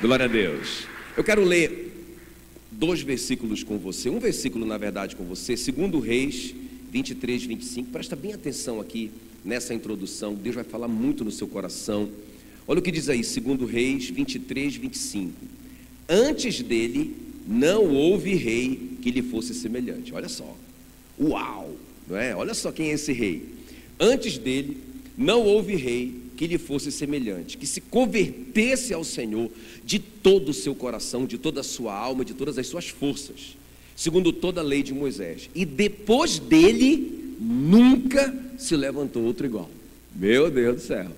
Glória a Deus. Eu quero ler 2 versículos com você. Um versículo, na verdade, com você. 2 Reis 23, 25. Presta bem atenção aqui nessa introdução. Deus vai falar muito no seu coração. Olha o que diz aí, 2 Reis 23, 25. Antes dele não houve rei que lhe fosse semelhante. Olha só. Uau! Não é? Olha só quem é esse rei. Antes dele não houve rei que lhe fosse semelhante, que se convertesse ao Senhor de todo o seu coração, de toda a sua alma, de todas as suas forças, segundo toda a lei de Moisés. E depois dele nunca se levantou outro igual. Meu Deus do céu,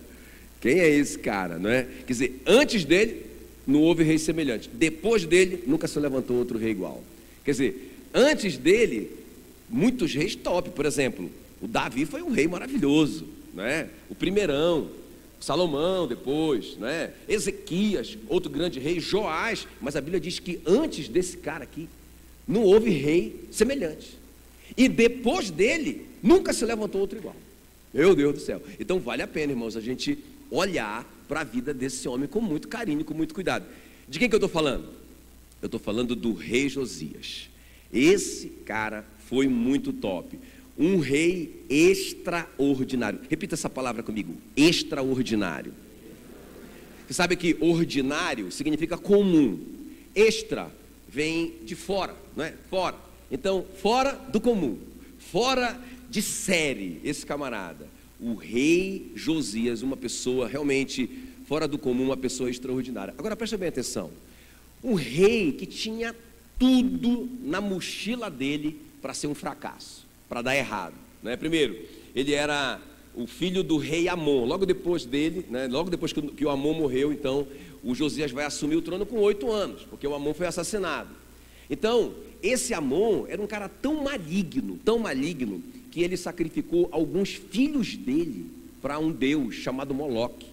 quem é esse cara, não é? Quer dizer, antes dele não houve rei semelhante, depois dele nunca se levantou outro rei igual. Quer dizer, antes dele muitos reis top. Por exemplo, o Davi foi um rei maravilhoso, não é? O primeirão, Salomão depois, não é? Ezequias, outro grande rei, Joás. Mas a Bíblia diz que antes desse cara aqui não houve rei semelhante, e depois dele nunca se levantou outro igual. Meu Deus do céu. Então vale a pena, irmãos, a gente olhar para a vida desse homem com muito carinho, com muito cuidado. De quem que eu estou falando? Eu estou falando do rei Josias. Esse cara foi muito top. Um rei extraordinário. Repita essa palavra comigo: extraordinário. Você sabe que ordinário significa comum. Extra vem de fora, não é? Fora. Então, fora do comum, fora de série, esse camarada. O rei Josias, uma pessoa realmente fora do comum, uma pessoa extraordinária. Agora presta bem atenção. Um rei que tinha tudo na mochila dele para ser um fracasso, para dar errado, né? Primeiro, ele era o filho do rei Amon. Logo depois dele, né? Logo depois que o Amon morreu, então o Josias vai assumir o trono com 8 anos, porque o Amon foi assassinado. Então, esse Amon era um cara tão maligno, que ele sacrificou alguns filhos dele para um deus chamado Moloque.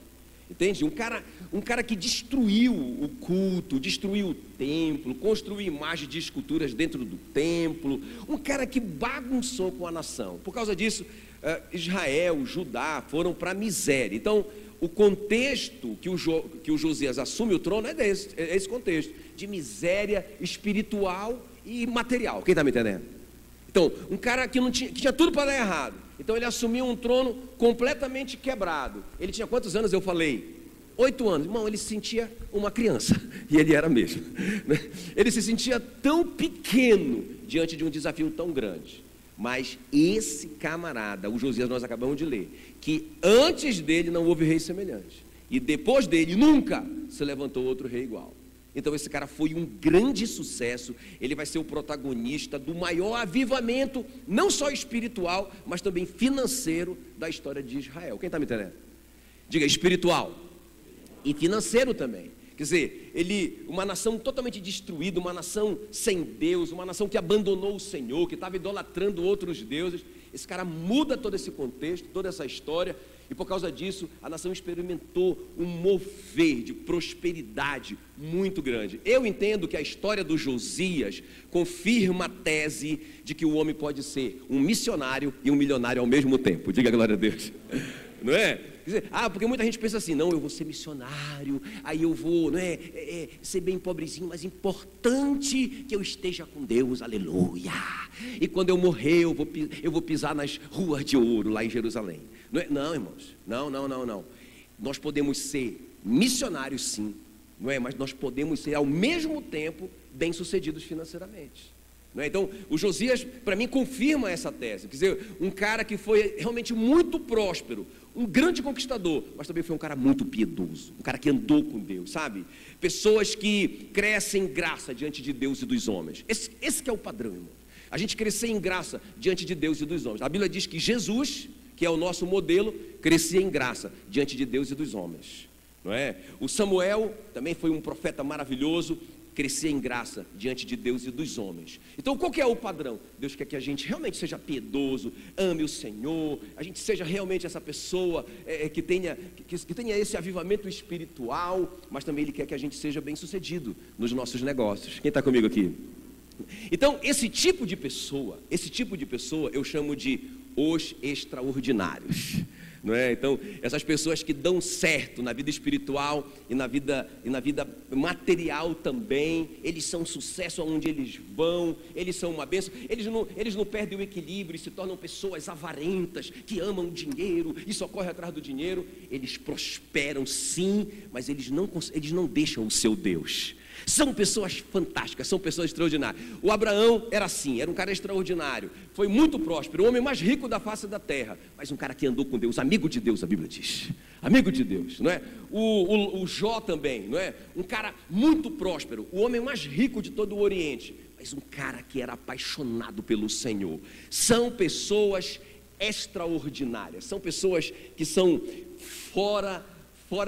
Entende? Um cara que destruiu o culto, destruiu o templo, construiu imagens de esculturas dentro do templo. Um cara que bagunçou com a nação. Por causa disso, Israel, Judá foram para a miséria. Então, o contexto que o Josias assume o trono é esse contexto de miséria espiritual e material. Quem está me entendendo? Então, um cara que tinha tudo para dar errado. Então ele assumiu um trono completamente quebrado. Ele tinha quantos anos? Eu falei 8 anos. Irmão, ele se sentia uma criança. E ele era mesmo, né? Ele se sentia tão pequeno diante de um desafio tão grande. Mas esse camarada, o Josias, nós acabamos de ler, que antes dele não houve rei semelhante, e depois dele nunca se levantou outro rei igual. Então esse cara foi um grande sucesso. Ele vai ser o protagonista do maior avivamento, não só espiritual, mas também financeiro da história de Israel. Quem está me entendendo? Diga: espiritual e financeiro também. Quer dizer, uma nação totalmente destruída, uma nação sem Deus, uma nação que abandonou o Senhor, que estava idolatrando outros deuses. Esse cara muda todo esse contexto, toda essa história. E por causa disso, a nação experimentou um mover de prosperidade muito grande. Eu entendo que a história do Josias confirma a tese de que o homem pode ser um missionário e um milionário ao mesmo tempo. Diga glória a Deus. Não é? Quer dizer, porque muita gente pensa assim: não, eu vou ser missionário, aí eu vou, não é, ser bem pobrezinho, mas importante que eu esteja com Deus, aleluia. E quando eu morrer, eu vou pisar nas ruas de ouro lá em Jerusalém. Não, irmãos, não. Nós podemos ser missionários, sim, não é? Mas nós podemos ser ao mesmo tempo bem-sucedidos financeiramente. Não é? Então, o Josias, para mim, confirma essa tese. Quer dizer, um cara que foi realmente muito próspero, um grande conquistador, mas também foi um cara muito piedoso, um cara que andou com Deus, sabe? Pessoas que crescem em graça diante de Deus e dos homens. Esse que é o padrão, irmão. A gente crescer em graça diante de Deus e dos homens. A Bíblia diz que Jesus, que é o nosso modelo, crescia em graça diante de Deus e dos homens, não é? O Samuel também foi um profeta maravilhoso, crescia em graça diante de Deus e dos homens. Então qual que é o padrão? Deus quer que a gente realmente seja piedoso, ame o Senhor, a gente seja realmente essa pessoa que tenha esse avivamento espiritual, mas também Ele quer que a gente seja bem sucedido nos nossos negócios. Quem está comigo aqui? Então esse tipo de pessoa eu chamo de os extraordinários. não é? Então, essas pessoas que dão certo na vida espiritual e na vida material também, eles são um sucesso aonde eles vão, eles são uma bênção, eles não perdem o equilíbrio e se tornam pessoas avarentas, que amam o dinheiro e só correm atrás do dinheiro. Eles prosperam sim, mas eles não deixam o seu Deus. São pessoas fantásticas, são pessoas extraordinárias. O Abraão era assim, era um cara extraordinário, foi muito próspero, o homem mais rico da face da terra, mas um cara que andou com Deus, amigo de Deus, a Bíblia diz, amigo de Deus, não é? O Jó também, não é? Um cara muito próspero, o homem mais rico de todo o Oriente, mas um cara que era apaixonado pelo Senhor. São pessoas extraordinárias, são pessoas que são fora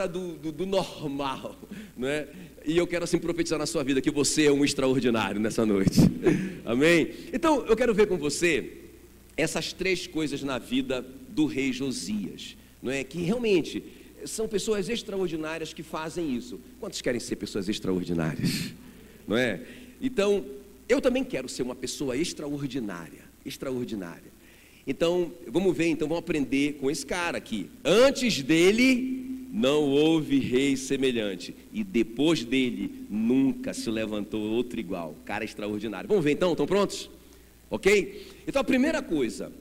do normal, não é? E eu quero assim profetizar na sua vida que você é um extraordinário nessa noite, amém? Então eu quero ver com você essas três coisas na vida do rei Josias, não é? Que realmente são pessoas extraordinárias que fazem isso. Quantos querem ser pessoas extraordinárias, não é? Então eu também quero ser uma pessoa extraordinária. Então vamos aprender com esse cara aqui. Antes dele não houve rei semelhante, e depois dele nunca se levantou outro igual. Cara extraordinário. Vamos ver então, estão prontos? Ok? Então a primeira coisa,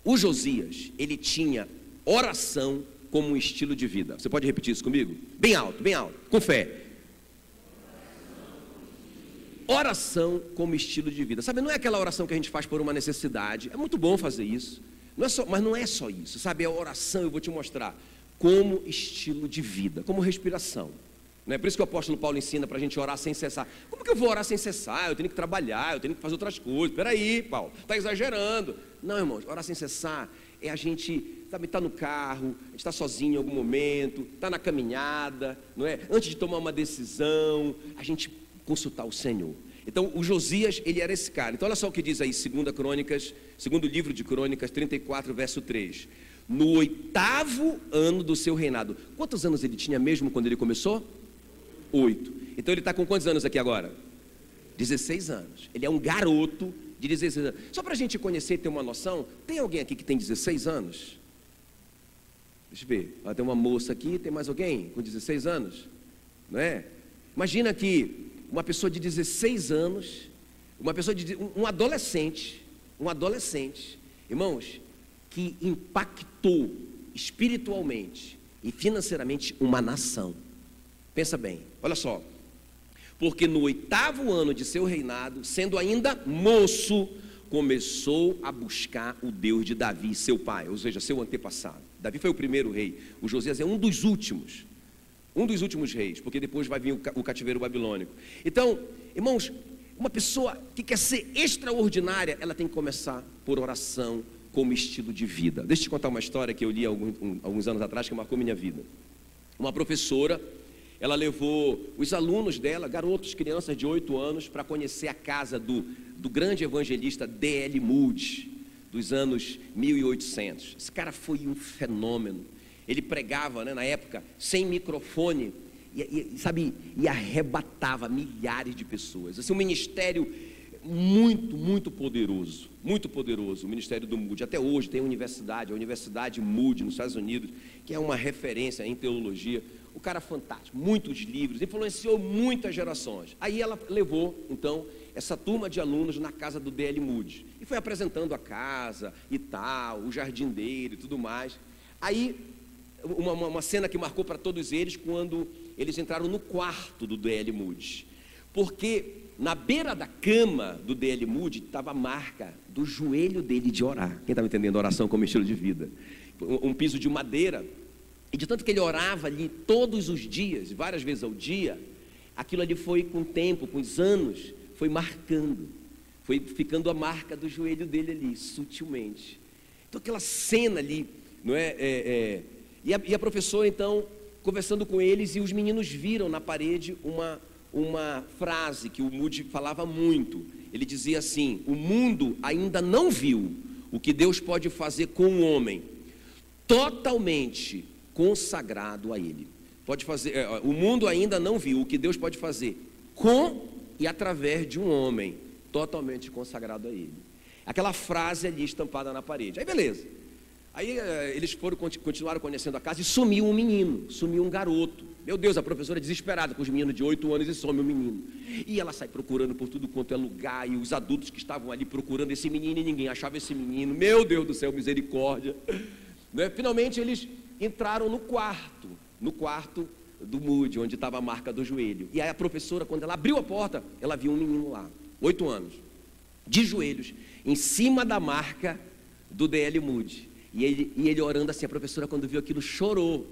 o Josias, ele tinha oração como um estilo de vida. Você pode repetir isso comigo? Bem alto, com fé. Oração como estilo de vida. Sabe, não é aquela oração que a gente faz por uma necessidade. É muito bom fazer isso, mas não é só isso. Sabe, a oração, eu vou te mostrar, como estilo de vida, como respiração, não é? Por isso que o apóstolo Paulo ensina para a gente orar sem cessar. Como que eu vou orar sem cessar? Eu tenho que trabalhar, eu tenho que fazer outras coisas. Peraí, Paulo, está exagerando. Não, irmãos, orar sem cessar é a gente, sabe, está no carro, a gente está sozinho em algum momento, está na caminhada, não é? Antes de tomar uma decisão, a gente consultar o Senhor. Então o Josias, ele era esse cara. Então olha só o que diz aí, segundo livro de Crônicas 34, verso 3. No 8º ano do seu reinado. Quantos anos ele tinha mesmo quando ele começou? 8. Então ele está com quantos anos aqui agora? 16 anos. Ele é um garoto de 16 anos. Só para a gente conhecer e ter uma noção, tem alguém aqui que tem 16 anos? Deixa eu ver. Tem uma moça aqui, tem mais alguém com 16 anos? Não é? Imagina que uma pessoa de 16 anos, um adolescente, irmãos, que impactou espiritualmente e financeiramente uma nação. Pensa bem, olha só. Porque no 8º ano de seu reinado, sendo ainda moço, começou a buscar o Deus de Davi, seu pai, ou seja, seu antepassado. Davi foi o primeiro rei, o Josias é um dos últimos reis, porque depois vai vir o cativeiro babilônico. Então, irmãos, uma pessoa que quer ser extraordinária, ela tem que começar por oração como estilo de vida. Deixa eu te contar uma história que eu li alguns anos atrás, que marcou minha vida. Uma professora, ela levou os alunos dela, garotos, crianças de 8 anos, para conhecer a casa do grande evangelista D.L. Moody, dos anos 1800. Esse cara foi um fenômeno. Ele pregava, né, na época, sem microfone, e arrebatava milhares de pessoas. Assim, um ministério muito poderoso, o ministério do Moody. Até hoje tem a Universidade Moody nos Estados Unidos, que é uma referência em teologia. O cara fantástico, muitos livros, influenciou muitas gerações. Aí ela levou, então, essa turma de alunos na casa do D.L. Moody, e foi apresentando a casa e tal, o jardim dele e tudo mais. Aí, uma cena que marcou para todos eles, quando eles entraram no quarto do D.L. Moody, porque na beira da cama do D.L. Moody estava a marca do joelho dele de orar. Quem está me entendendo? Oração como estilo de vida. Um piso de madeira. E de tanto que ele orava ali todos os dias, várias vezes ao dia, aquilo ali foi com o tempo, com os anos, foi marcando. Foi ficando a marca do joelho dele ali, sutilmente. Então aquela cena ali, não é? E a professora então, conversando com eles, e os meninos viram na parede uma frase que o Moody falava muito. Ele dizia assim: o mundo ainda não viu o que Deus pode fazer com um homem totalmente consagrado a Ele. O mundo ainda não viu o que Deus pode fazer com e através de um homem totalmente consagrado a Ele. Aquela frase ali estampada na parede. Aí beleza. Aí eles continuaram conhecendo a casa e sumiu um menino, sumiu um garoto. Meu Deus, a professora desesperada com os meninos de 8 anos e some o menino. E ela sai procurando por tudo quanto é lugar, e os adultos que estavam ali procurando esse menino e ninguém achava esse menino. Meu Deus do céu, misericórdia. Né? Finalmente eles entraram no quarto do Moody, onde estava a marca do joelho. E aí a professora, quando ela abriu a porta, ela viu um menino lá, 8 anos, de joelhos, em cima da marca do D.L. Moody. E ele orando assim, a professora quando viu aquilo chorou,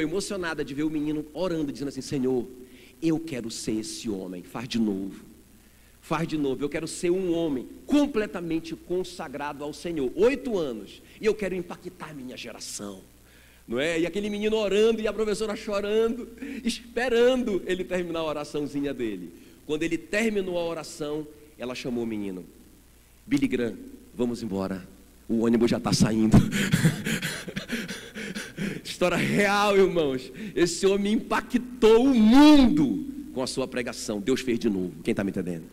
emocionada de ver o menino orando, dizendo assim: Senhor, eu quero ser esse homem, faz de novo, eu quero ser um homem completamente consagrado ao Senhor, 8 anos, e eu quero impactar a minha geração. Não é? E aquele menino orando e a professora chorando, esperando ele terminar a oraçãozinha dele. Quando ele terminou a oração, ela chamou o menino: Billy Graham, vamos embora, o ônibus já está saindo. História real, irmãos. Esse homem impactou o mundo com a sua pregação. Deus fez de novo. Quem está me entendendo?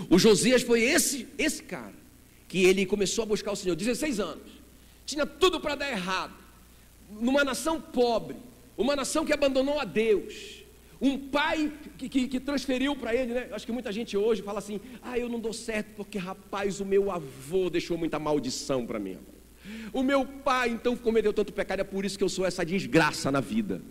O Josias foi esse cara que ele começou a buscar o Senhor, 16 anos, tinha tudo para dar errado, numa nação pobre, uma nação que abandonou a Deus, um pai que transferiu para ele, né? Acho que muita gente hoje fala assim: eu não dou certo porque, rapaz, o meu avô deixou muita maldição para mim, o meu pai então cometeu tanto pecado, é por isso que eu sou essa desgraça na vida.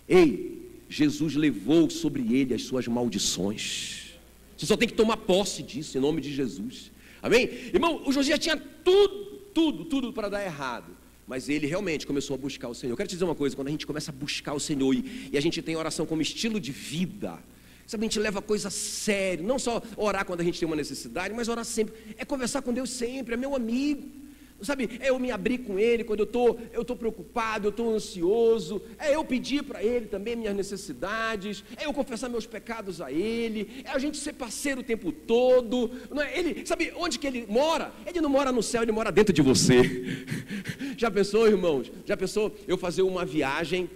Ei, Jesus levou sobre ele as suas maldições. Você só tem que tomar posse disso, em nome de Jesus. Amém? Irmão, o Josias tinha tudo para dar errado, mas ele realmente começou a buscar o Senhor. Eu quero te dizer uma coisa: quando a gente começa a buscar o Senhor e a gente tem oração como estilo de vida, sabe, a gente leva a coisa a sério, não só orar quando a gente tem uma necessidade, mas orar sempre, é conversar com Deus sempre, é meu amigo, sabe, é eu me abrir com Ele quando eu estou preocupado, eu estou ansioso, é eu pedir para Ele também minhas necessidades, é eu confessar meus pecados a Ele, é a gente ser parceiro o tempo todo, não é? Ele, sabe onde que Ele mora? Ele não mora no céu, Ele mora dentro de você. Já pensou, irmãos? Já pensou eu fazer uma viagem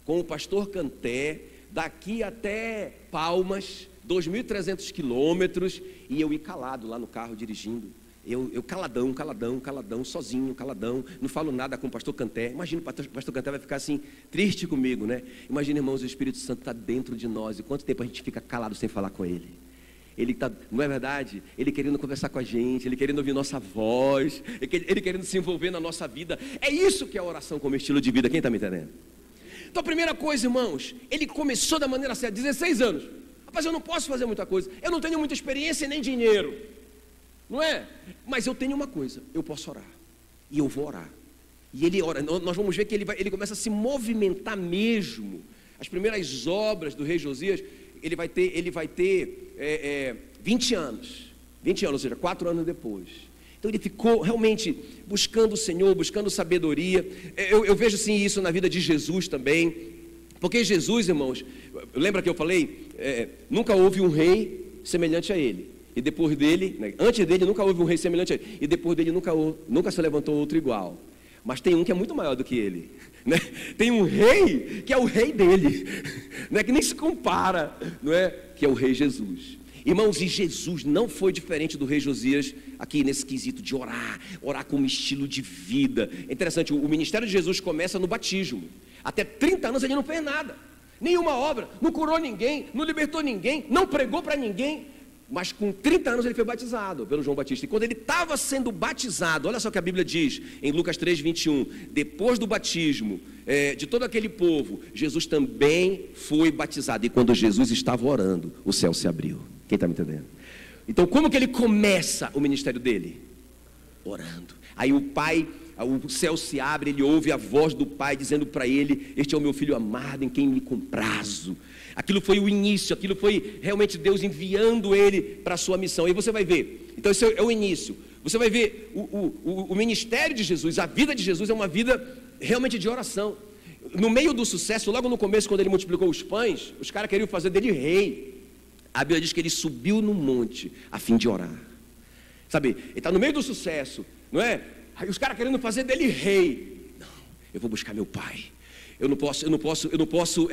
com o pastor Canté, daqui até Palmas, 2.300 quilômetros, e eu ir calado lá no carro dirigindo? Eu caladão, sozinho, caladão, não falo nada com o pastor Canté. Imagina, o pastor Canté vai ficar assim, triste comigo, né? Imagina, irmãos, o Espírito Santo está dentro de nós, e quanto tempo a gente fica calado sem falar com Ele? Ele está, não é verdade? Ele querendo conversar com a gente, Ele querendo ouvir nossa voz, Ele querendo se envolver na nossa vida. É isso que é a oração como estilo de vida. Quem está me entendendo? Então a primeira coisa, irmãos, ele começou da maneira certa, 16 anos. Rapaz, eu não posso fazer muita coisa, eu não tenho muita experiência nem dinheiro, não é? Mas eu tenho uma coisa: eu posso orar, e eu vou orar. E ele ora, nós vamos ver que ele começa a se movimentar mesmo. As primeiras obras do rei Josias, ele vai ter 20 anos, ou seja, 4 anos depois. Então ele ficou realmente buscando o Senhor, buscando sabedoria. Eu vejo sim isso na vida de Jesus também, porque Jesus, irmãos, lembra que eu falei, nunca houve um rei semelhante a ele, e depois dele, né, antes dele nunca houve um rei semelhante a ele, e depois dele nunca se levantou outro igual. Mas tem um que é muito maior do que ele, né? Tem um rei que é o rei dele, né? Que nem se compara, não é? Que é o rei Jesus. Irmãos, e Jesus não foi diferente do rei Josias aqui nesse quesito de orar como estilo de vida. É interessante, o ministério de Jesus começa no batismo. Até 30 anos ele não fez nada, nenhuma obra, não curou ninguém, não libertou ninguém, não pregou para ninguém. Mas com 30 anos ele foi batizado pelo João Batista. E quando ele estava sendo batizado, olha só o que a Bíblia diz em Lucas 3:21, depois do batismo de todo aquele povo, Jesus também foi batizado. E quando Jesus estava orando, o céu se abriu. Quem está me entendendo? Então como que ele começa o ministério dele? Orando. Aí o céu se abre, ele ouve a voz do Pai dizendo para ele: este é o meu filho amado em quem me comprazo. Aquilo foi o início, aquilo foi realmente Deus enviando ele para a sua missão. E você vai ver, então esse é o início. Você vai ver o ministério de Jesus, a vida de Jesus é uma vida realmente de oração. No meio do sucesso, logo no começo, quando ele multiplicou os pães, os caras queriam fazer dele rei. A Bíblia diz que ele subiu no monte a fim de orar. Sabe, ele está no meio do sucesso, não é? Aí os caras querendo fazer dele rei. Não, eu vou buscar meu pai. Eu não posso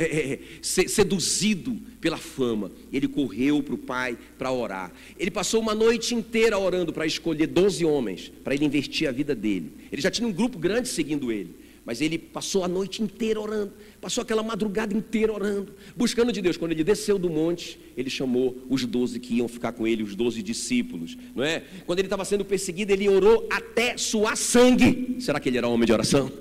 ser seduzido pela fama. Ele correu para o pai para orar. Ele passou uma noite inteira orando para escolher 12 homens, para ele investir a vida dele. Ele já tinha um grupo grande seguindo ele, mas ele passou a noite inteira orando, passou aquela madrugada inteira orando, buscando de Deus. Quando ele desceu do monte, ele chamou os 12 que iam ficar com ele, os 12 discípulos, não é? Quando ele estava sendo perseguido, ele orou até suar sangue. Será que ele era homem de oração?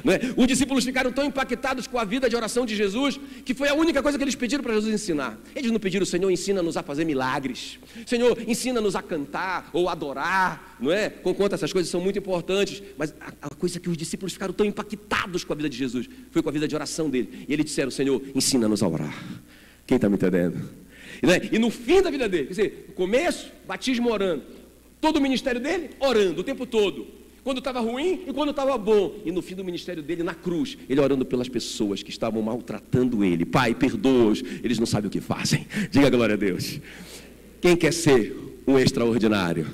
Não é? Os discípulos ficaram tão impactados com a vida de oração de Jesus, que foi a única coisa que eles pediram para Jesus ensinar. Eles não pediram: Senhor, ensina-nos a fazer milagres, Senhor, ensina-nos a cantar ou adorar, não é? Conquanto essas coisas são muito importantes, mas a coisa que os discípulos ficaram tão impactados com a vida de Jesus foi com a vida de oração dele. E eles disseram: Senhor, ensina-nos a orar. Quem está me entendendo? E no fim da vida dele, quer dizer, no começo, batismo orando, todo o ministério dele orando o tempo todo, quando estava ruim e quando estava bom, e no fim do ministério dele na cruz, ele orando pelas pessoas que estavam maltratando ele. Pai, perdoa-os, eles não sabem o que fazem. Diga glória a Deus. Quem quer ser um extraordinário?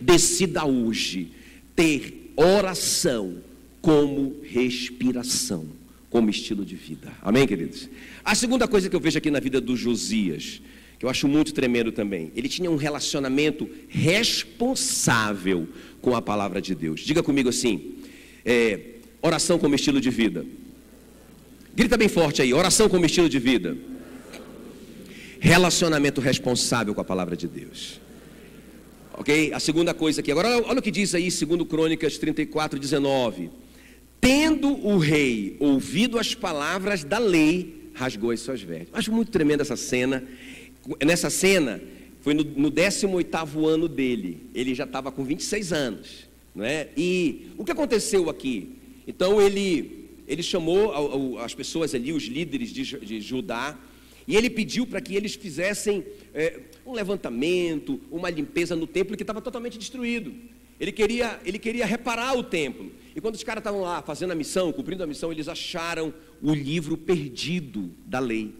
Decida hoje ter oração como respiração, como estilo de vida. Amém, queridos? A segunda coisa que eu vejo aqui na vida do Josias, que eu acho muito tremendo também, ele tinha um relacionamento responsável com a palavra de Deus. Diga comigo assim, oração como estilo de vida. Grita bem forte aí, oração como estilo de vida. Relacionamento responsável com a palavra de Deus. Ok? A segunda coisa aqui, agora olha o que diz aí, 2 Crônicas 34:19. Tendo o rei ouvido as palavras da lei, rasgou as suas vestes. Acho muito tremenda essa cena. Nessa cena, foi no 18º ano dele. Ele já estava com 26 anos, não é? E o que aconteceu aqui? Então ele chamou as pessoas ali, os líderes de Judá, e ele pediu para que eles fizessem um levantamento, uma limpeza no templo que estava totalmente destruído. Ele queria reparar o templo. E quando os caras estavam lá fazendo a missão, cumprindo a missão, eles acharam o livro perdido da lei.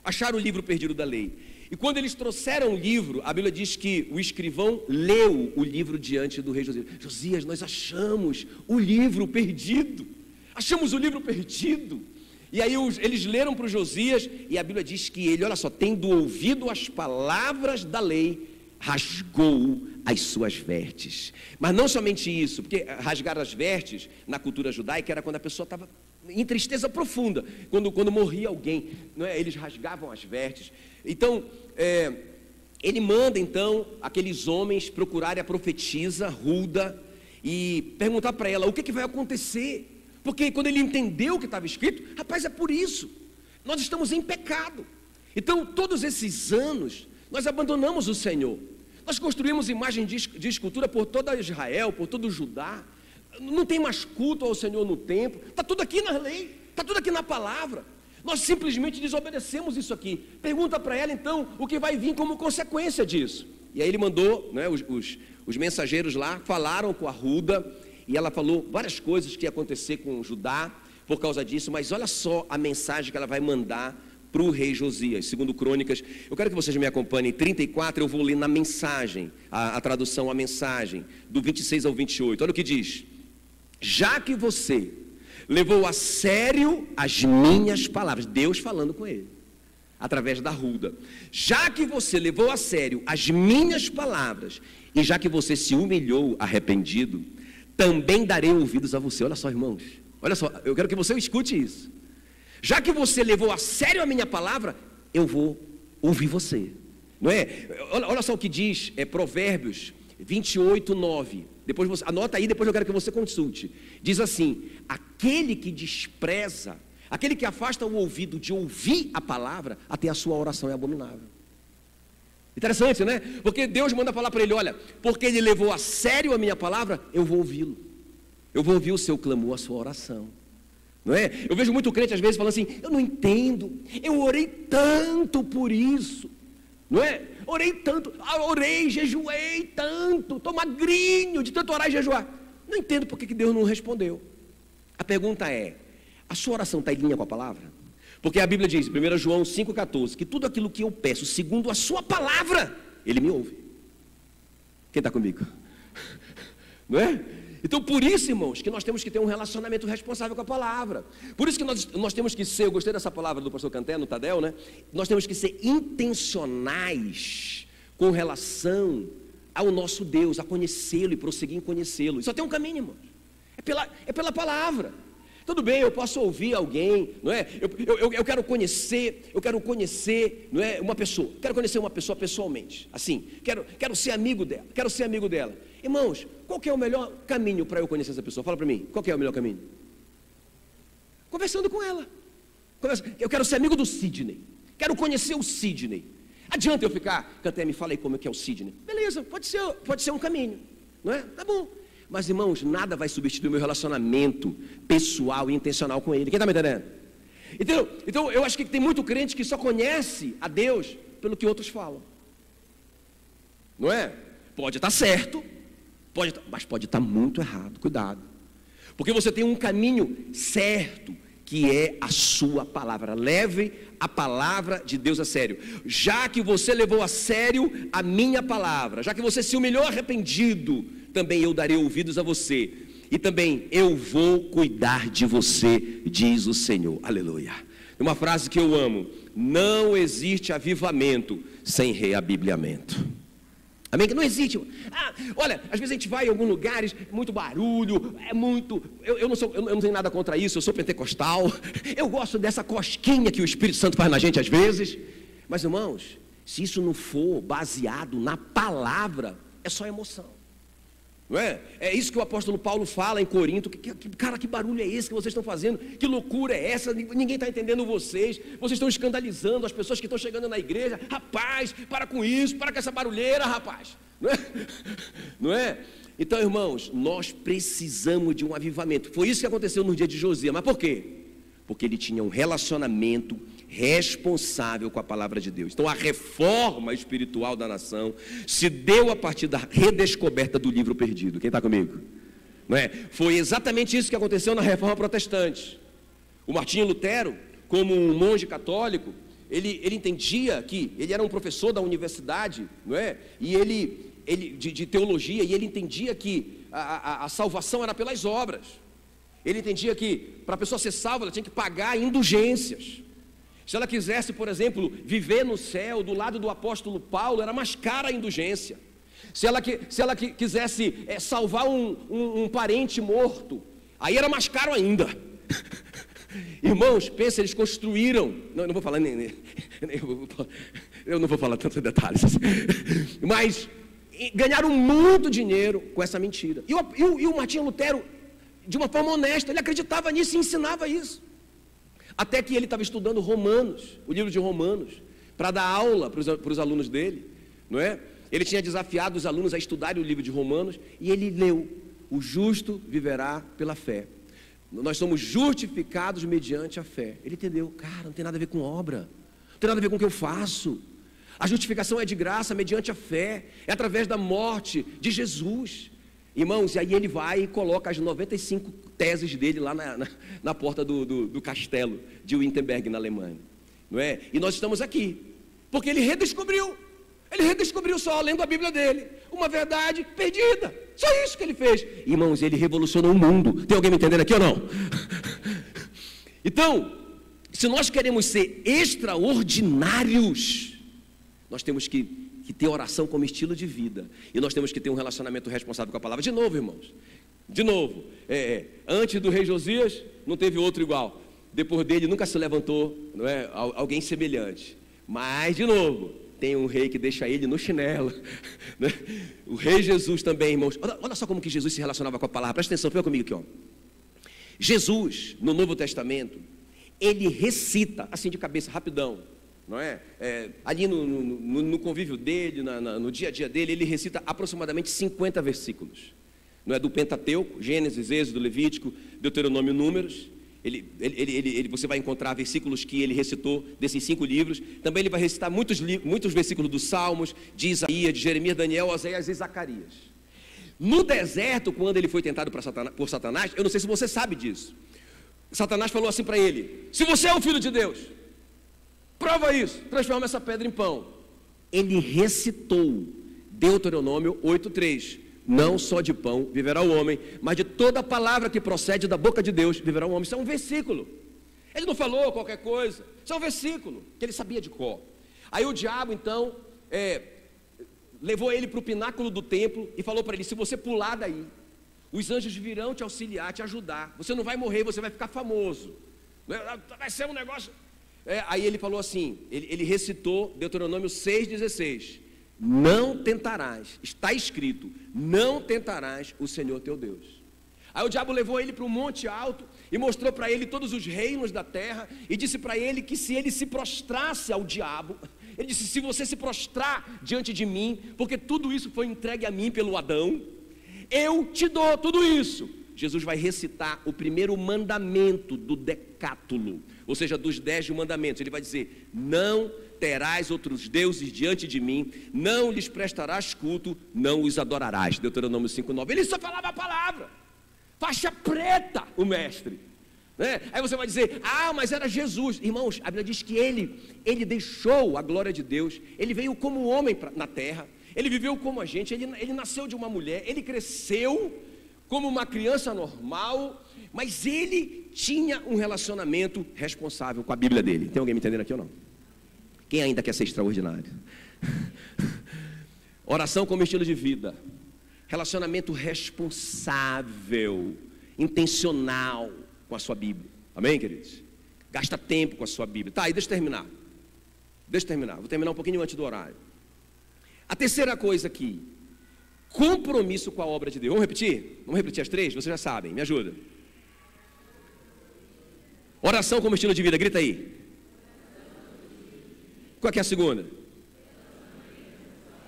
Acharam o livro perdido da lei. E quando eles trouxeram o livro, a Bíblia diz que o escrivão leu o livro diante do rei Josias. Josias, nós achamos o livro perdido. Achamos o livro perdido. E aí eles leram para o Josias, e a Bíblia diz que ele, olha só, tendo ouvido as palavras da lei, rasgou as suas vestes. Mas não somente isso, porque rasgar as vestes na cultura judaica era quando a pessoa estava em tristeza profunda, quando morria alguém, não é? Eles rasgavam as vestes. Então ele manda então aqueles homens procurarem a profetisa Hulda e perguntar para ela o que vai acontecer, porque quando ele entendeu o que estava escrito, rapaz, é por isso, nós estamos em pecado. Então todos esses anos nós abandonamos o Senhor. Nós construímos imagens de escultura por toda Israel, por todo Judá. Não tem mais culto ao Senhor no templo. Está tudo aqui na lei, está tudo aqui na palavra. Nós simplesmente desobedecemos isso aqui. Pergunta para ela então o que vai vir como consequência disso. E aí ele mandou, né, os mensageiros lá, falaram com a Hulda, e ela falou várias coisas que ia acontecer com Judá por causa disso, mas olha só a mensagem que ela vai mandar para o rei Josias. 2 Crônicas, eu quero que vocês me acompanhem, 34, eu vou ler na mensagem, a tradução, a mensagem, do 26 ao 28, olha o que diz: já que você levou a sério as minhas palavras, Deus falando com ele, através da Hulda, já que você levou a sério as minhas palavras, e já que você se humilhou arrependido, também darei ouvidos a você. Olha só, irmãos, olha só, eu quero que você escute isso. Já que você levou a sério a minha palavra, eu vou ouvir você, não é? Olha só o que diz Provérbios 28:9. Depois você anota aí, depois eu quero que você consulte. Diz assim: aquele que despreza, aquele que afasta o ouvido de ouvir a palavra, até a sua oração é abominável. Interessante, né? Porque Deus manda falar para ele: olha, porque ele levou a sério a minha palavra, eu vou ouvi-lo. Eu vou ouvir o seu clamor, a sua oração. Não é? Eu vejo muito crente às vezes falando assim: eu não entendo, eu orei tanto por isso, não é? Orei tanto, orei, jejuei tanto, estou magrinho de tanto orar e jejuar. Não entendo porque que Deus não respondeu. A pergunta é: a sua oração está em linha com a palavra? Porque a Bíblia diz, 1 João 5,14, que tudo aquilo que eu peço segundo a sua palavra, Ele me ouve. Quem está comigo? Não é? Então, por isso, irmãos, que nós temos que ter um relacionamento responsável com a palavra. Por isso que nós temos que ser, eu gostei dessa palavra do pastor Canté, no Tadel, né? Nós temos que ser intencionais com relação ao nosso Deus, a conhecê-lo e prosseguir em conhecê-lo. Só tem um caminho, irmãos. É pela palavra. Tudo bem, eu posso ouvir alguém, não é? Eu quero conhecer, não é? Uma pessoa. Quero conhecer uma pessoa pessoalmente. Assim, quero ser amigo dela. Irmãos, qual que é o melhor caminho para eu conhecer essa pessoa? Fala para mim, qual que é o melhor caminho? Conversando com ela. Eu quero ser amigo do Sidney. Quero conhecer o Sidney. Adianta eu ficar, Canté, me fala aí como é que é o Sidney. Beleza, pode ser um caminho, não é? Tá bom. Mas, irmãos, nada vai substituir o meu relacionamento pessoal e intencional com Ele. Quem está me entendendo? Então, eu acho que tem muito crente que só conhece a Deus pelo que outros falam. Não é? Pode estar certo, mas pode estar muito errado. Cuidado. Porque você tem um caminho certo, que é a sua palavra. Leve a palavra de Deus a sério. Já que você levou a sério a minha palavra, já que você se humilhou arrependido, também eu darei ouvidos a você, e também eu vou cuidar de você, diz o Senhor. Aleluia. Uma frase que eu amo: não existe avivamento sem reabibliamento. Amém? Que não existe. Olha, às vezes a gente vai em alguns lugares, muito barulho, eu não tenho nada contra isso, eu sou pentecostal, eu gosto dessa cosquinha que o Espírito Santo faz na gente às vezes, mas, irmãos, se isso não for baseado na palavra, é só emoção. Não é? É isso que o apóstolo Paulo fala em Corinto. Cara, que barulho é esse que vocês estão fazendo? Que loucura é essa? Ninguém está entendendo vocês estão escandalizando as pessoas que estão chegando na igreja. Rapaz, para com isso, para com essa barulheira, rapaz. Não é? Não é? Então, irmãos, nós precisamos de um avivamento. Foi isso que aconteceu no dia de Josias. Mas por quê? Porque ele tinha um relacionamento responsável com a palavra de Deus. Então a reforma espiritual da nação se deu a partir da redescoberta do livro perdido. Quem está comigo? Não é? Foi exatamente isso que aconteceu na reforma protestante. O Martinho Lutero, como um monge católico, ele entendia que ele era um professor da universidade, não é? E ele de teologia, e ele entendia que a salvação era pelas obras. Ele entendia que para a pessoa ser salva ela tinha que pagar indulgências. Se ela quisesse, por exemplo, viver no céu do lado do apóstolo Paulo, era mais cara a indulgência. Se ela quisesse salvar um parente morto, aí era mais caro ainda. Irmãos, pensa, eles construíram, eu não vou falar eu não vou falar tantos detalhes, mas ganharam muito dinheiro com essa mentira. E o Martinho Lutero, de uma forma honesta, ele acreditava nisso e ensinava isso. Até que ele estava estudando Romanos, o livro de Romanos, para dar aula para os alunos dele, não é? Ele tinha desafiado os alunos a estudarem o livro de Romanos, e ele leu: o justo viverá pela fé. Nós somos justificados mediante a fé. Ele entendeu: cara, não tem nada a ver com obra, não tem nada a ver com o que eu faço. A justificação é de graça mediante a fé, é através da morte de Jesus. Irmãos, e aí ele vai e coloca as 95 teses dele lá na porta do castelo de Wittenberg, na Alemanha, não é? E nós estamos aqui, porque ele redescobriu só, lendo a Bíblia dele, uma verdade perdida. Só isso que ele fez. Irmãos, ele revolucionou o mundo. Tem alguém me entendendo aqui ou não? Então, se nós queremos ser extraordinários, nós temos que ter oração como estilo de vida, e nós temos que ter um relacionamento responsável com a palavra. De novo, irmãos, antes do rei Josias não teve outro igual, depois dele nunca se levantou, não é, alguém semelhante. Mas, de novo, tem um rei que deixa ele no chinelo, né? O rei Jesus também, irmãos. Olha só como que Jesus se relacionava com a palavra. Presta atenção, fica comigo aqui, ó. Jesus, no Novo Testamento, ele recita, assim de cabeça, rapidão, não é? Ali no convívio dele, no dia a dia dele, ele recita aproximadamente 50 versículos, não é? Do Pentateuco, Gênesis, Êxodo, Levítico, Deuteronômio, Números. Você vai encontrar versículos que ele recitou desses 5 livros. Também ele vai recitar muitos versículos dos Salmos, de Isaías, de Jeremias, Daniel, Oséias e Zacarias. No deserto, quando ele foi tentado por Satanás, eu não sei se você sabe disso, Satanás falou assim para ele: se você é o filho de Deus, prova isso, transforma essa pedra em pão. Ele recitou Deuteronômio 8:3, não só de pão viverá o homem, mas de toda palavra que procede da boca de Deus viverá o homem. Isso é um versículo. Ele não falou qualquer coisa, isso é um versículo que ele sabia de cor. Aí o diabo então levou ele para o pináculo do templo e falou para ele: se você pular daí, os anjos virão te auxiliar, te ajudar, você não vai morrer, você vai ficar famoso, vai ser um negócio. Aí ele falou assim, ele recitou Deuteronômio 6,16: não tentarás, está escrito, não tentarás o Senhor teu Deus. Aí o diabo levou ele para um monte alto e mostrou para ele todos os reinos da terra e disse para ele que se ele se prostrasse ao diabo, ele disse: se você se prostrar diante de mim, porque tudo isso foi entregue a mim pelo Adão, eu te dou tudo isso. Jesus vai recitar o primeiro mandamento do decátulo, ou seja, dos 10 mandamentos. Ele vai dizer: não terás outros deuses diante de mim, não lhes prestarás culto, não os adorarás. Deuteronômio 5,9. Ele só falava a palavra, faixa preta, o mestre, né? Aí você vai dizer: ah, mas era Jesus. Irmãos, a Bíblia diz que ele deixou a glória de Deus, ele veio como homem na terra, ele viveu como a gente, ele nasceu de uma mulher, ele cresceu como uma criança normal, mas ele tinha um relacionamento responsável com a Bíblia dele. Tem alguém me entendendo aqui ou não? Quem ainda quer ser extraordinário? Oração como estilo de vida, relacionamento responsável, intencional com a sua Bíblia. Amém, queridos? Gasta tempo com a sua Bíblia. Tá, aí deixa eu terminar. Vou terminar um pouquinho antes do horário. A terceira coisa aqui: compromisso com a obra de Deus. Vamos repetir? Vamos repetir as 3? Vocês já sabem, me ajuda. Oração como estilo de vida, grita aí. Qual que é a segunda?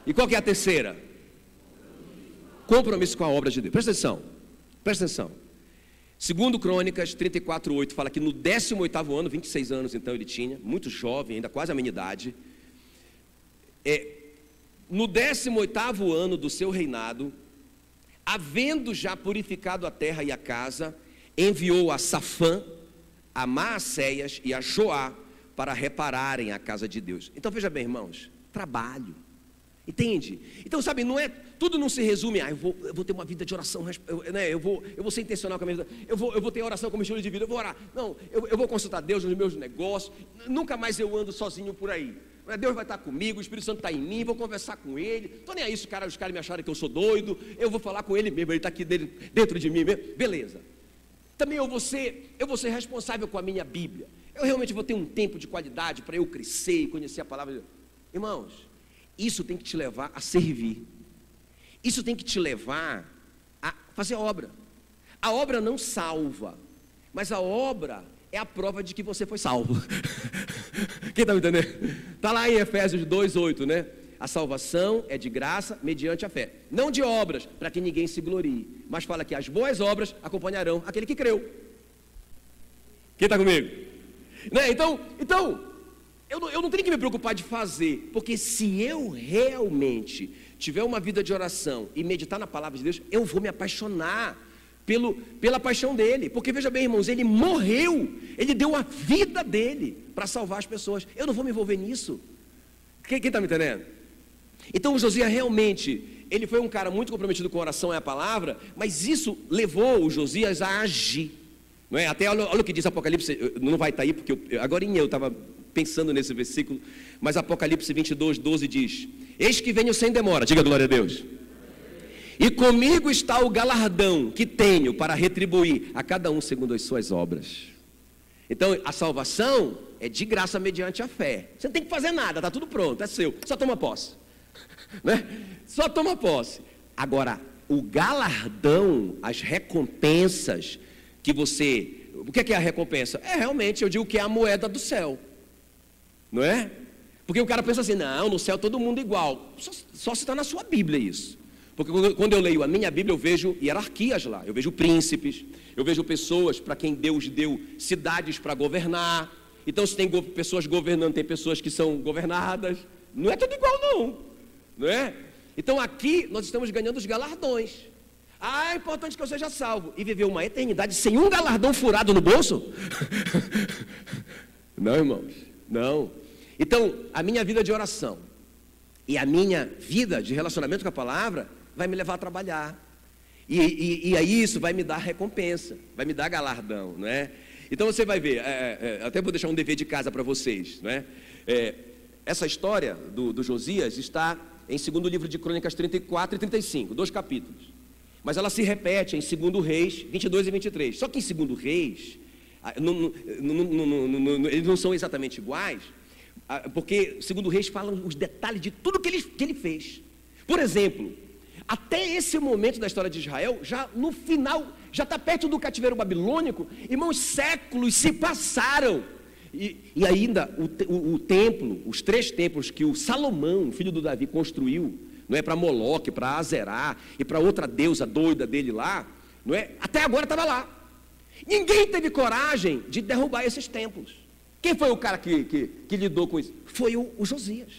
E qual que é a terceira? Compromisso com a obra de Deus. Presta atenção. Segundo Crônicas 34:8 fala que no 18º ano, 26 anos então ele tinha, muito jovem, ainda quase a minha idade. No 18º ano do seu reinado, havendo já purificado a terra e a casa, enviou a Safã, a Maacéias e a Joá para repararem a casa de Deus. Então veja bem, irmãos, trabalho, entende? Então sabe, tudo não se resume eu vou ter uma vida de oração, eu vou ser intencional com a minha vida, eu vou ter oração como estilo de vida, eu vou orar, não, eu vou consultar Deus nos meus negócios, nunca mais eu ando sozinho por aí. Deus vai estar comigo, o Espírito Santo está em mim, vou conversar com Ele, estou nem aí se os caras me acharem que eu sou doido, eu vou falar com Ele mesmo, Ele está aqui dentro de mim mesmo, beleza. Também eu vou ser responsável com a minha Bíblia, eu realmente vou ter um tempo de qualidade para eu crescer e conhecer a palavra de Deus. Irmãos, isso tem que te levar a servir, isso tem que te levar a fazer obra. A obra não salva, mas a obra é a prova de que você foi salvo. Quem está me entendendo? Está lá em Efésios 2:8, né? A salvação é de graça mediante a fé, não de obras, para que ninguém se glorie, mas fala que as boas obras acompanharão aquele que creu. Quem está comigo? Né? Então eu não tenho que me preocupar de fazer, porque se eu realmente tiver uma vida de oração e meditar na palavra de Deus, eu vou me apaixonar pela paixão dele, porque veja bem, irmãos, ele morreu, ele deu a vida dele para salvar as pessoas, eu não vou me envolver nisso. Quem está me entendendo? Então o Josias realmente, ele foi um cara muito comprometido com a oração e a palavra, mas isso levou o Josias a agir, não é? Até olha o que diz Apocalipse, não vai estar aí, porque agora eu estava pensando nesse versículo, mas Apocalipse 22:12 diz: eis que venho sem demora, diga glória a Deus, e comigo está o galardão que tenho para retribuir a cada um segundo as suas obras. Então a salvação é de graça mediante a fé, você não tem que fazer nada, está tudo pronto, é seu, só toma posse, né? Só toma posse. Agora o galardão, as recompensas que você, o que é a recompensa? É realmente, eu digo que é a moeda do céu, não é? Porque o cara pensa assim: não, no céu todo mundo igual, só se está na sua Bíblia isso. Porque quando eu leio a minha Bíblia, eu vejo hierarquias lá, eu vejo príncipes, eu vejo pessoas para quem Deus deu cidades para governar. Então se tem pessoas governando, tem pessoas que são governadas, não é tudo igual não é? Então aqui nós estamos ganhando os galardões. É importante que eu seja salvo e viver uma eternidade sem um galardão furado no bolso? Não, irmãos, não. Então a minha vida de oração e a minha vida de relacionamento com a palavra vai me levar a trabalhar. E aí isso vai me dar recompensa, vai me dar galardão, não é? Então você vai ver, até vou deixar um dever de casa para vocês, não é? Essa história do Josias está em 2º livro de Crônicas 34 e 35, 2 capítulos. Mas ela se repete em 2 Reis 22 e 23. Só que em 2 Reis, eles não são exatamente iguais, porque 2 Reis fala os detalhes de tudo que ele fez. Por exemplo, até esse momento da história de Israel, já no final, já está perto do cativeiro babilônico, irmãos, séculos se passaram. E ainda o templo, os 3 templos que o Salomão, filho do Davi, construiu, não é, para Moloque, para Azerá e para outra deusa doida dele lá, não é? Até agora estava lá. Ninguém teve coragem de derrubar esses templos. Quem foi o cara que lidou com isso? Foi o Josias.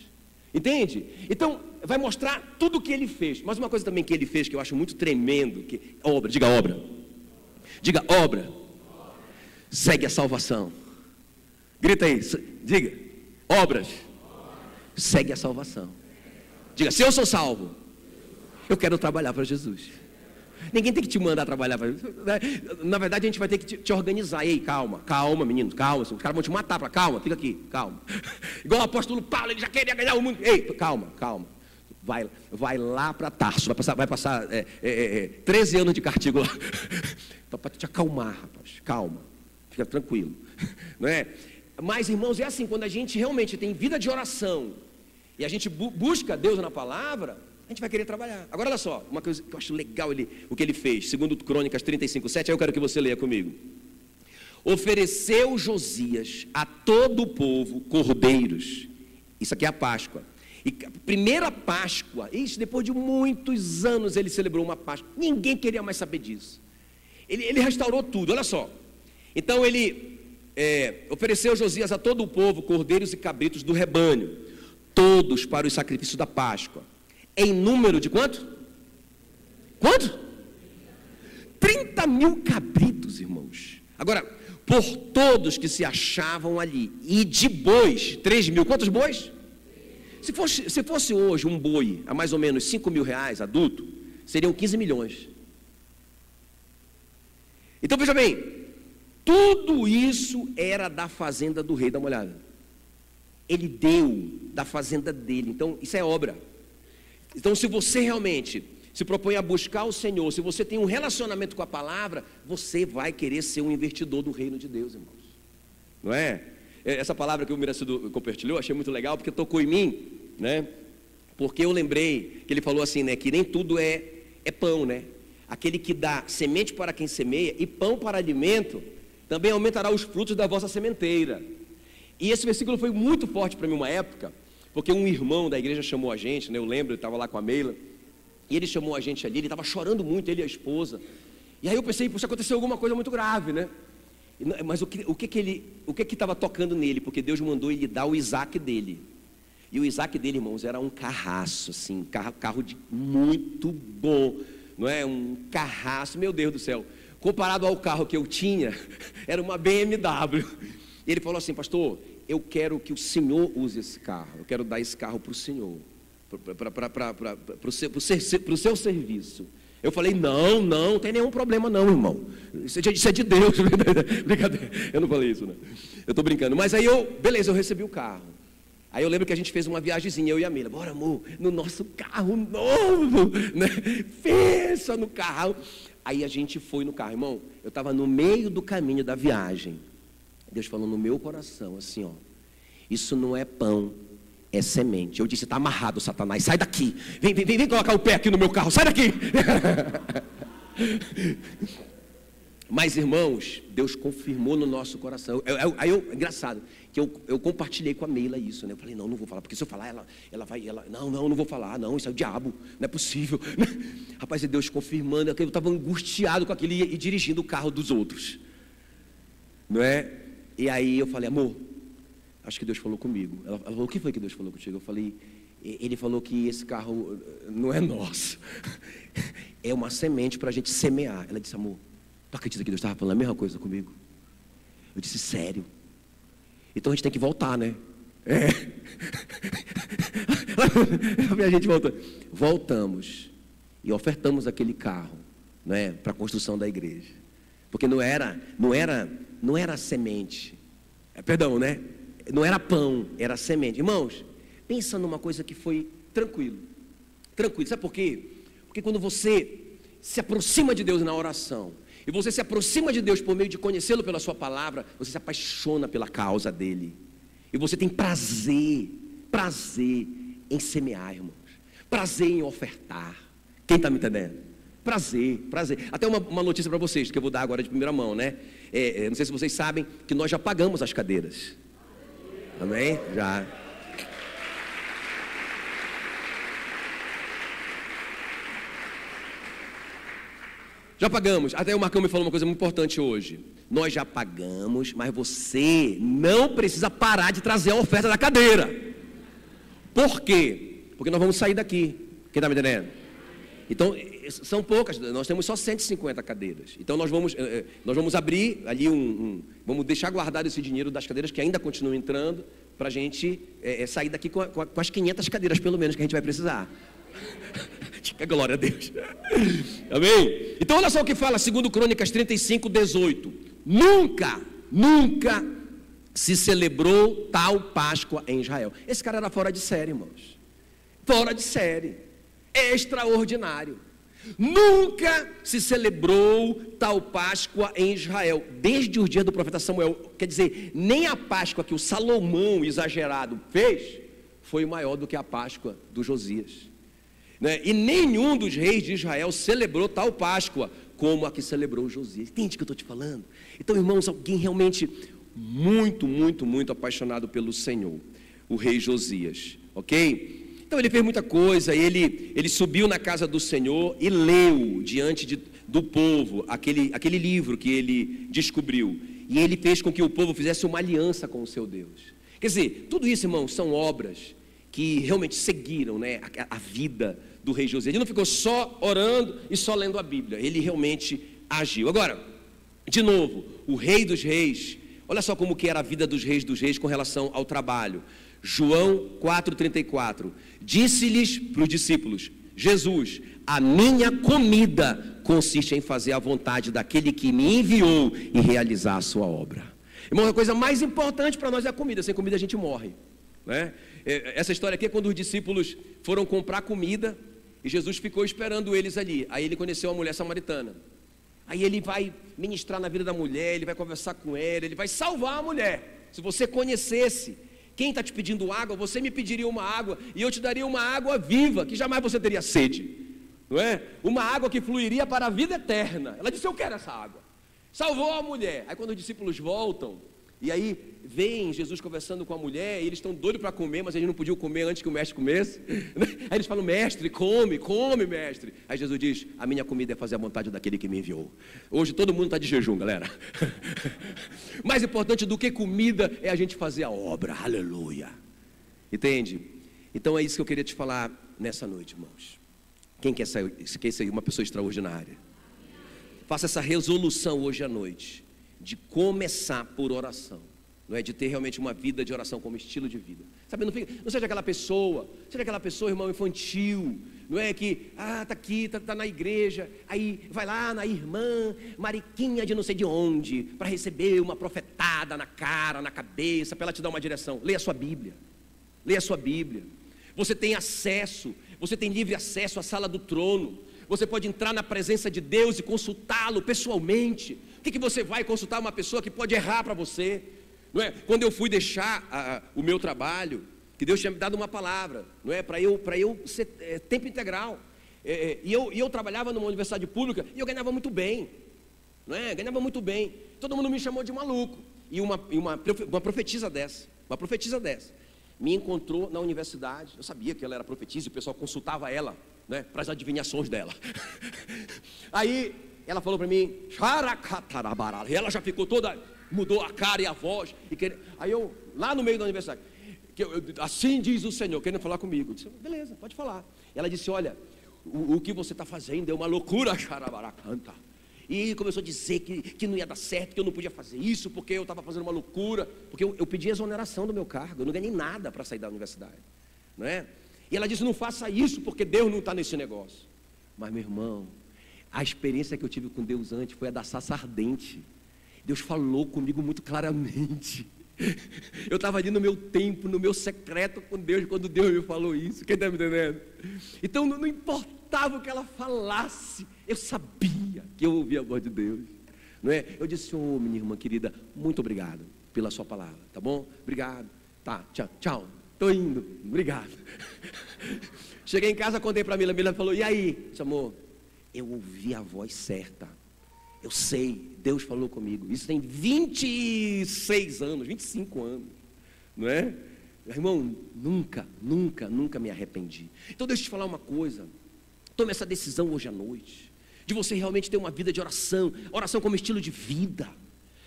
Entende? Então, vai mostrar tudo o que ele fez. Mas uma coisa também que ele fez que eu acho muito tremendo, obra, diga obra. Diga obra. Segue a salvação. Grita aí, diga, obras. Segue a salvação. Diga, se eu sou salvo, eu quero trabalhar para Jesus. Ninguém tem que te mandar trabalhar para Jesus. Na verdade, a gente vai ter que te organizar. Ei, calma, menino, calma. Os caras vão te matar, calma, fica aqui, calma. Igual o apóstolo Paulo, ele já queria ganhar o mundo. Ei, calma. Vai lá para Tarso, vai passar 13 anos de castigo lá. Para te acalmar, rapaz, calma, fica tranquilo. Não é? Mas, irmãos, é assim, quando a gente realmente tem vida de oração, e a gente busca Deus na palavra, a gente vai querer trabalhar. Agora olha só, uma coisa que eu acho legal o que ele fez, 2 Crônicas 35:7, aí eu quero que você leia comigo. Ofereceu Josias a todo o povo cordeiros. Isso aqui é a Páscoa. E primeira Páscoa, isso depois de muitos anos ele celebrou uma Páscoa. Ninguém queria mais saber disso. Ele restaurou tudo, olha só. Então ele ofereceu Josias a todo o povo cordeiros e cabritos do rebanho, todos para os sacrifícios da Páscoa, em número de quanto? 30.000 cabritos, irmãos. Agora, por todos que se achavam ali, e de bois, 3.000, quantos bois? Se fosse hoje um boi a mais ou menos 5.000 reais, adulto, seriam 15 milhões. Então veja bem, tudo isso era da fazenda do rei, dá uma olhada. Ele deu da fazenda dele, então isso é obra. Então se você realmente se propõe a buscar o Senhor, se você tem um relacionamento com a palavra, você vai querer ser um investidor do reino de Deus, irmãos. Não é? Essa palavra que o Miracido compartilhou, achei muito legal, porque tocou em mim, né? Porque eu lembrei que ele falou assim, né? Que nem tudo é pão, né? Aquele que dá semente para quem semeia e pão para alimento, também aumentará os frutos da vossa sementeira. E esse versículo foi muito forte para mim uma época, porque um irmão da igreja chamou a gente, né? Eu lembro, eu estava lá com a Meila, e ele chamou a gente ali, ele estava chorando muito, ele e a esposa. E aí eu pensei, poxa, aconteceu alguma coisa muito grave, né? Mas o que estava tocando nele? Porque Deus mandou ele dar o Isaac dele. E o Isaac dele, irmãos, era um carraço, assim, carro muito bom, não é? Um carraço, meu Deus do céu. Comparado ao carro que eu tinha, era uma BMW. E ele falou assim, pastor, eu quero que o senhor use esse carro, eu quero dar esse carro para o senhor, para o seu serviço. Eu falei, não tem nenhum problema não, irmão. Isso é de Deus. Brincadeira, eu não falei isso, né? Eu estou brincando. Mas aí beleza, eu recebi o carro. Aí eu lembro que a gente fez uma viagemzinha, eu e a Mila. Bora, amor, no nosso carro novo, né? Pensa no carro. Aí a gente foi no carro, irmão. Eu estava no meio do caminho da viagem. Deus falou no meu coração, assim, ó. Isso não é pão, é semente. Eu disse, está amarrado, Satanás, sai daqui. Vem colocar o pé aqui no meu carro, sai daqui. Mas, irmãos, Deus confirmou no nosso coração. Engraçado, que eu compartilhei com a Meila isso, né? Eu falei, não vou falar, porque se eu falar, ela vai, não vou falar, não, isso é o diabo, não é possível. Rapaz, é Deus confirmando, eu estava angustiado com aquilo e dirigindo o carro dos outros. Não é? E aí eu falei, amor, acho que Deus falou comigo. Ela falou, o que foi que Deus falou contigo? Eu falei, ele falou que esse carro não é nosso, é uma semente para a gente semear. Ela disse, amor, tu acredita que Deus estava falando a mesma coisa comigo? Eu disse, sério? Então a gente tem que voltar, né? A gente voltou. Voltamos. e ofertamos aquele carro, né, para a construção da igreja. Porque não era semente, perdão, né? Não era pão, era semente. Irmãos, pensa numa coisa que foi tranquilo. Sabe por quê? Porque quando você se aproxima de Deus na oração, e você se aproxima de Deus por meio de conhecê-lo pela sua palavra, você se apaixona pela causa dele. E você tem prazer em semear, irmãos. Prazer em ofertar. Quem está me entendendo? Prazer. Até uma notícia para vocês, que eu vou dar agora de primeira mão, né? Não sei se vocês sabem que nós já pagamos as cadeiras. Amém? Já. Já pagamos. Até o Marcão me falou uma coisa muito importante hoje. Nós já pagamos, mas você não precisa parar de trazer a oferta da cadeira. Por quê? Porque nós vamos sair daqui. Quem está me entendendo? Então, são poucas, nós temos só 150 cadeiras. Então, nós vamos abrir ali vamos deixar guardado esse dinheiro das cadeiras que ainda continuam entrando, para a gente sair daqui com as 500 cadeiras, pelo menos, que a gente vai precisar. Glória a Deus. Amém? Então, olha só o que fala, 2 Crônicas 35, 18. Nunca se celebrou tal Páscoa em Israel. Esse cara era fora de série, irmãos. Fora de série. Extraordinário. Nunca se celebrou tal Páscoa em Israel, desde os dias do profeta Samuel. Quer dizer, nem a Páscoa que o Salomão exagerado fez foi maior do que a Páscoa do Josias, né? E nenhum dos reis de Israel celebrou tal Páscoa como a que celebrou Josias. Entende o que eu estou te falando? Então, irmãos, alguém realmente muito apaixonado pelo Senhor, o rei Josias, ok? Então ele fez muita coisa, ele subiu na casa do Senhor e leu diante do povo aquele livro que ele descobriu. E ele fez com que o povo fizesse uma aliança com o seu Deus. Quer dizer, tudo isso, irmãos, são obras que realmente seguiram, né, a vida do rei Josias. Ele não ficou só orando e só lendo a Bíblia, ele realmente agiu. Agora, de novo, o rei dos reis, olha só como que era a vida dos reis com relação ao trabalho. João 4,34, disse-lhes para os discípulos, Jesus, a minha comida consiste em fazer a vontade daquele que me enviou e realizar a sua obra. Irmão, a coisa mais importante para nós é a comida, sem comida a gente morre, né? Essa história aqui é quando os discípulos foram comprar comida e Jesus ficou esperando eles ali. Aí ele conheceu a mulher samaritana. Aí ele vai ministrar na vida da mulher, ele vai conversar com ela, ele vai salvar a mulher. Se você conhecesse quem está te pedindo água, você me pediria uma água e eu te daria uma água viva, que jamais você teria sede, não é? Uma água que fluiria para a vida eterna. Ela disse, eu quero essa água. Salvou a mulher. Aí quando os discípulos voltam, e aí vem Jesus conversando com a mulher, e eles estão doidos para comer, mas eles não podiam comer antes que o mestre comesse. Aí eles falam, mestre, come, mestre. Aí Jesus diz, a minha comida é fazer a vontade daquele que me enviou. Hoje todo mundo está de jejum, galera. Mais importante do que comida é a gente fazer a obra, aleluia. Entende? Então é isso que eu queria te falar nessa noite, irmãos. Quem quer ser uma pessoa extraordinária? Faça essa resolução hoje à noite, de começar por oração, não é? De ter realmente uma vida de oração como estilo de vida, sabe? Não seja aquela pessoa, irmão, infantil, não é? Que, tá aqui, tá na igreja, aí vai lá na irmã Mariquinha de não sei de onde, para receber uma profetada na cara, na cabeça, para ela te dar uma direção. Leia a sua Bíblia, você tem acesso, você tem livre acesso à sala do trono, você pode entrar na presença de Deus e consultá-lo pessoalmente. Por que você vai consultar uma pessoa que pode errar para você? Não é? Quando eu fui deixar o meu trabalho, que Deus tinha me dado uma palavra, não é? Para eu ser tempo integral, e eu trabalhava numa universidade pública e eu ganhava muito bem, não é? Ganhava muito bem. Todo mundo me chamou de maluco. E uma profetisa dessa, me encontrou na universidade. Eu sabia que ela era profetisa e o pessoal consultava ela, né, para as adivinhações dela. Aí ela falou para mim, e ela já ficou toda, mudou a cara e a voz. Aí eu, lá no meio da universidade, assim diz o Senhor, querendo falar comigo. Eu disse, beleza, pode falar. Ela disse, olha, o que você está fazendo é uma loucura, xarabaracanta. E começou a dizer que não ia dar certo, que eu não podia fazer isso, porque eu estava fazendo uma loucura, porque eu pedi exoneração do meu cargo, eu não ganhei nada para sair da universidade, não é? E ela disse, não faça isso, porque Deus não está nesse negócio. Mas, meu irmão, a experiência que eu tive com Deus antes foi a da sarça ardente. Deus falou comigo muito claramente. Eu estava ali no meu tempo, no meu secreto com Deus, quando Deus me falou isso. Quem está me entendendo? Então não importava o que ela falasse, eu sabia que eu ouvia a voz de Deus, não é? Eu disse: ô, minha irmã querida, muito obrigado pela sua palavra, tá bom? Obrigado, tá, tchau, estou indo, obrigado. Cheguei em casa, contei para a Mila falou: e aí? Disse: amor, eu ouvi a voz certa, eu sei, Deus falou comigo. Isso tem 26 anos, 25 anos, não é? Irmão, nunca me arrependi. Então deixa eu te falar uma coisa. Tome essa decisão hoje à noite, de você realmente ter uma vida de oração, oração como estilo de vida,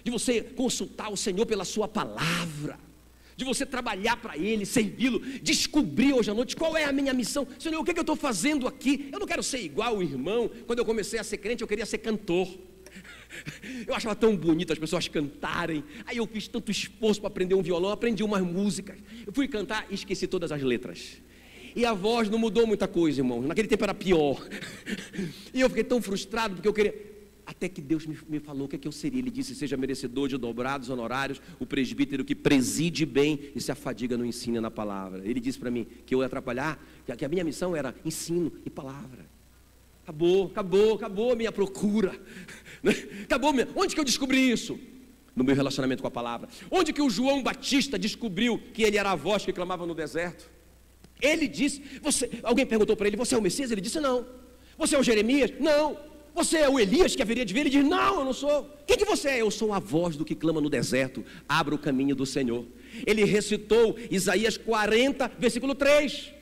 de você consultar o Senhor pela sua palavra, de você trabalhar para Ele, servi-lo, descobrir hoje à noite qual é a minha missão. Senhor, o que eu estou fazendo aqui? Eu não quero ser igual o irmão. Quando eu comecei a ser crente, eu queria ser cantor. Eu achava tão bonito as pessoas cantarem. Aí eu fiz tanto esforço para aprender um violão, aprendi umas músicas. Eu fui cantar e esqueci todas as letras. E a voz não mudou muita coisa, irmão. Naquele tempo era pior. E eu fiquei tão frustrado porque eu queria... Até que Deus me falou o que é que eu seria. Ele disse: seja merecedor de dobrados honorários, o presbítero que preside bem e se afadiga no ensino e na palavra. Ele disse para mim que eu ia atrapalhar, que a minha missão era ensino e palavra. Acabou a minha procura. Onde que eu descobri isso? No meu relacionamento com a palavra. Onde que o João Batista descobriu que ele era a voz que clamava no deserto? Ele disse... Alguém perguntou para ele: você é o Messias? Ele disse: não. Você é o Jeremias? Não. Você é o Elias que haveria de vir? Ele diz: não, eu não sou. Quem que você é? Eu sou a voz do que clama no deserto, abra o caminho do Senhor. Ele recitou Isaías 40, versículo 3.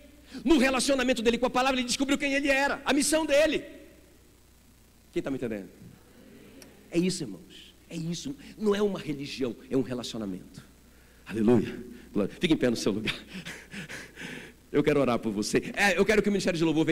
No relacionamento dele com a palavra, ele descobriu quem ele era, a missão dele. Quem está me entendendo? É isso, irmãos, é isso. Não é uma religião, é um relacionamento. Aleluia. Fique em pé no seu lugar. Eu quero orar por você. Eu quero que o Ministério de Louvor venha